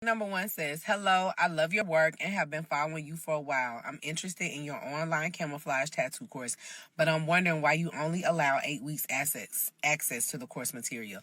Number one says, hello, I love your work and have been following you for a while. I'm interested in your online camouflage tattoo course, but I'm wondering why you only allow 8 weeks access to the course material.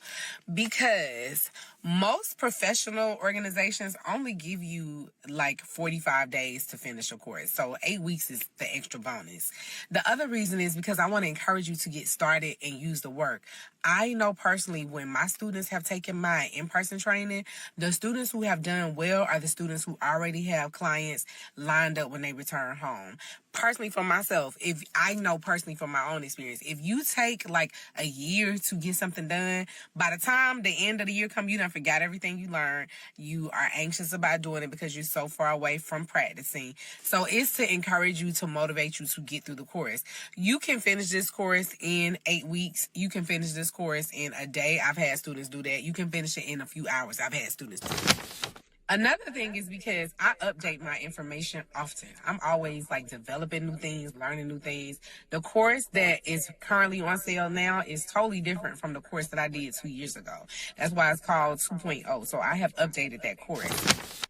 Because most professional organizations only give you like 45 days to finish a course. So 8 weeks is the extra bonus. The other reason is because I want to encourage you to get started and use the work. I know personally when my students have taken my in-person training, the students who have done well are the students who already have clients lined up when they return home. Personally, for myself, if I know personally from my own experience, if you take like a year to get something done, by the time the end of the year comes, you done forgot everything you learned. You are anxious about doing it because you're so far away from practicing. So it's to encourage you, to motivate you to get through the course. You can finish this course in 8 weeks. You can finish this course in a day. I've had students do that. You can finish it in a few hours. I've had students do that. Another thing is because I update my information often. I'm always like developing new things, learning new things. The course that is currently on sale now is totally different from the course that I did 2 years ago. That's why it's called 2.0. So I have updated that course.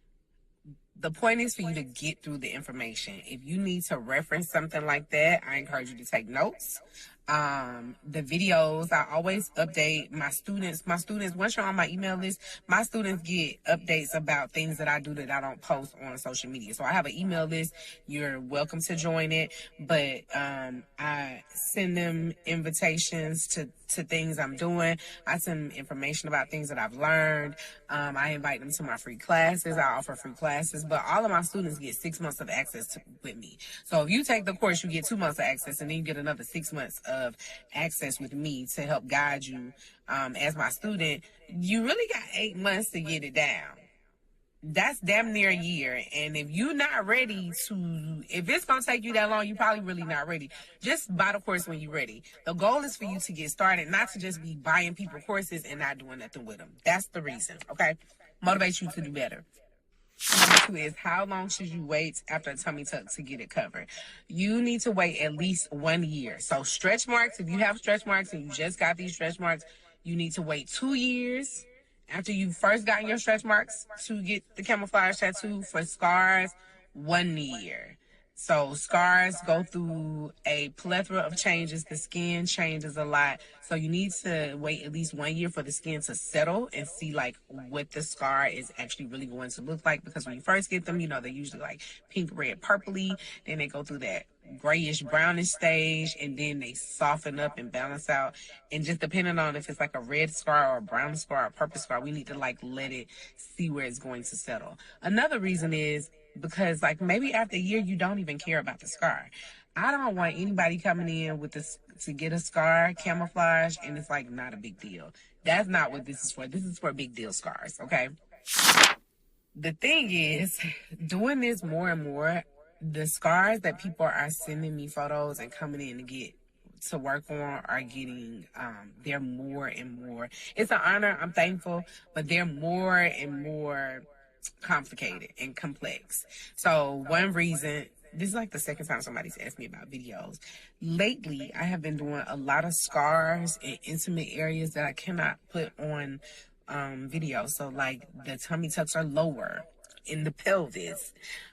The point is for you to get through the information. If you need to reference something like that, I encourage you to take notes. The videos, I always update my students. Once you're on my email list, my students get updates about things that I do that I don't post on social media. So I have an email list. You're welcome to join it. But I send them invitations to things I'm doing. I send them information about things that I've learned. I invite them to my free classes. I offer free classes. But all of my students get 6 months of access with me. So if you take the course, you get 2 months of access, and then you get another 6 months of access with me to help guide you as my student. You really got 8 months to get it down. That's damn near a year. And if you're not ready if it's going to take you that long, you're probably really not ready. Just buy the course when you're ready. The goal is for you to get started, not to just be buying people courses and not doing nothing with them. That's the reason, okay? Motivate you to do better. Number 2 is, how long should you wait after a tummy tuck to get it covered? You need to wait at least 1 year. So stretch marks, if you have stretch marks and you just got these stretch marks, you need to wait 2 years after you first gotten your stretch marks to get the camouflage tattoo. For scars, 1 year. So scars go through a plethora of changes. The skin changes a lot. So you need to wait at least 1 year for the skin to settle and see like what the scar is actually really going to look like. Because when you first get them, they're usually like pink, red, purpley. Then they go through that grayish, brownish stage, and then they soften up and balance out. And just depending on if it's like a red scar or a brown scar or a purple scar, we need to like let it see where it's going to settle. Another reason is because like maybe after a year you don't even care about the scar. I don't want anybody coming in with this to get a scar camouflage and it's like not a big deal. That's not what this is for. This is for big deal scars, okay? The thing is, doing this more and more, the scars that people are sending me photos and coming in to get to work on are getting, they're more and more. It's an honor. I'm thankful, but they're more and more complicated and complex. So one reason, this is like the second time somebody's asked me about videos. Lately, I have been doing a lot of scars in intimate areas that I cannot put on video. So like the tummy tucks are lower in the pelvis.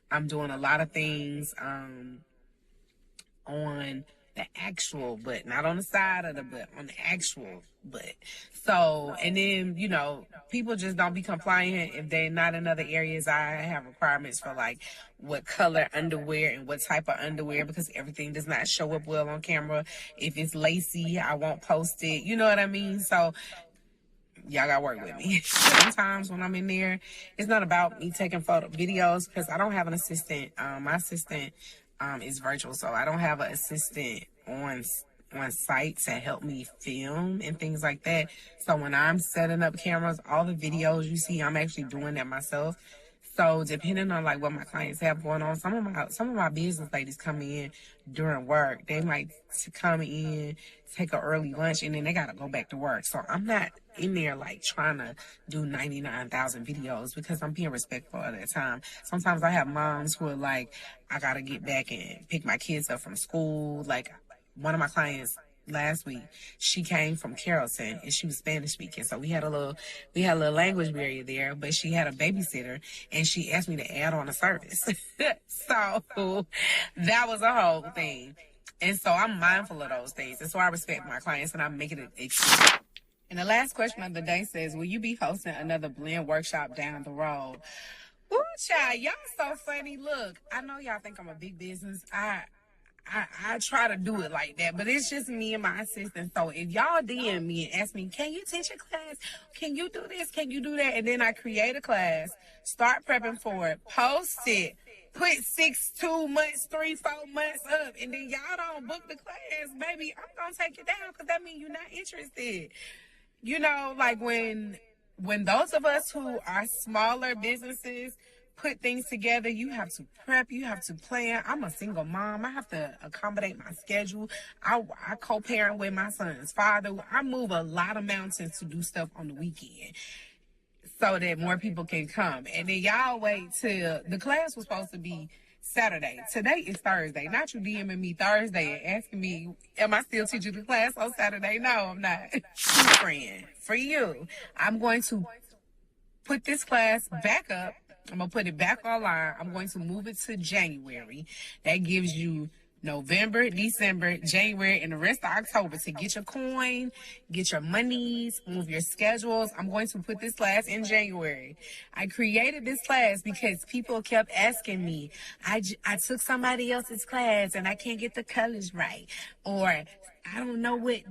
I'm doing a lot of things on the actual butt, not on the side of the butt, on the actual butt. So, and then, people just don't be compliant if they're not in other areas. I have requirements for like what color underwear and what type of underwear, because everything does not show up well on camera. If it's lacy, I won't post it. You know what I mean? So y'all gotta work with me. Sometimes when I'm in there, it's not about me taking videos because I don't have an assistant. My assistant is virtual, so I don't have an assistant on site to help me film and things like that. So when I'm setting up cameras, all the videos you see, I'm actually doing that myself. So depending on like what my clients have going on, some of my business ladies come in during work. They might come in, take an early lunch, and then they gotta go back to work. So I'm not in there like trying to do 99,000 videos because I'm being respectful of their time. Sometimes I have moms who are like, I gotta get back and pick my kids up from school. Like one of my clients last week. She came from Carrollton and she was Spanish speaking. So we had a little language barrier there, but she had a babysitter and she asked me to add on a service. So that was a whole thing. And so I'm mindful of those things. And so I respect my clients and I'm making it exclusive. And the last question of the day says, will you be hosting another blend workshop down the road? Ooh, child, y'all so funny. Look, I know y'all think I'm a big business. I try to do it like that, but it's just me and my assistant. So if y'all DM me and ask me, can you teach a class? Can you do this? Can you do that? And then I create a class, start prepping for it, post it, put 2 months, 3, 4 months up, and then y'all don't book the class, baby, I'm going to take it down because that means you're not interested. You know, like when those of us who are smaller businesses put things together, you have to prep, you have to plan. I'm a single mom. I have to accommodate my schedule. I co-parent with my son's father. I move a lot of mountains to do stuff on the weekend so that more people can come. And then y'all wait till the class was supposed to be Saturday. Today is Thursday. Not you DMing me Thursday and asking me, am I still teaching the class on Saturday? No, I'm not. Friend, for you, I'm going to put this class back up. I'm going to put it back online. I'm going to move it to January. That gives you November, December, January, and the rest of October to get your coin, get your monies, move your schedules. I'm going to put this class in January. I created this class because people kept asking me, I took somebody else's class and I can't get the colors right. Or I don't know what,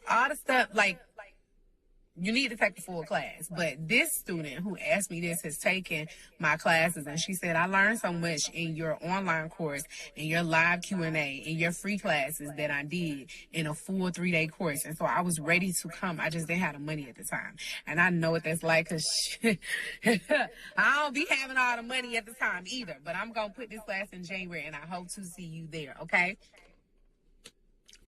all the stuff, like, you need to take the full class. But this student who asked me this has taken my classes, and she said, I learned so much in your online course, in your live Q&A, in your free classes that I did in a full 3-day course. And so I was ready to come. I just didn't have the money at the time. And I know what that's like because I don't be having all the money at the time either. But I'm going to put this class in January, and I hope to see you there, okay?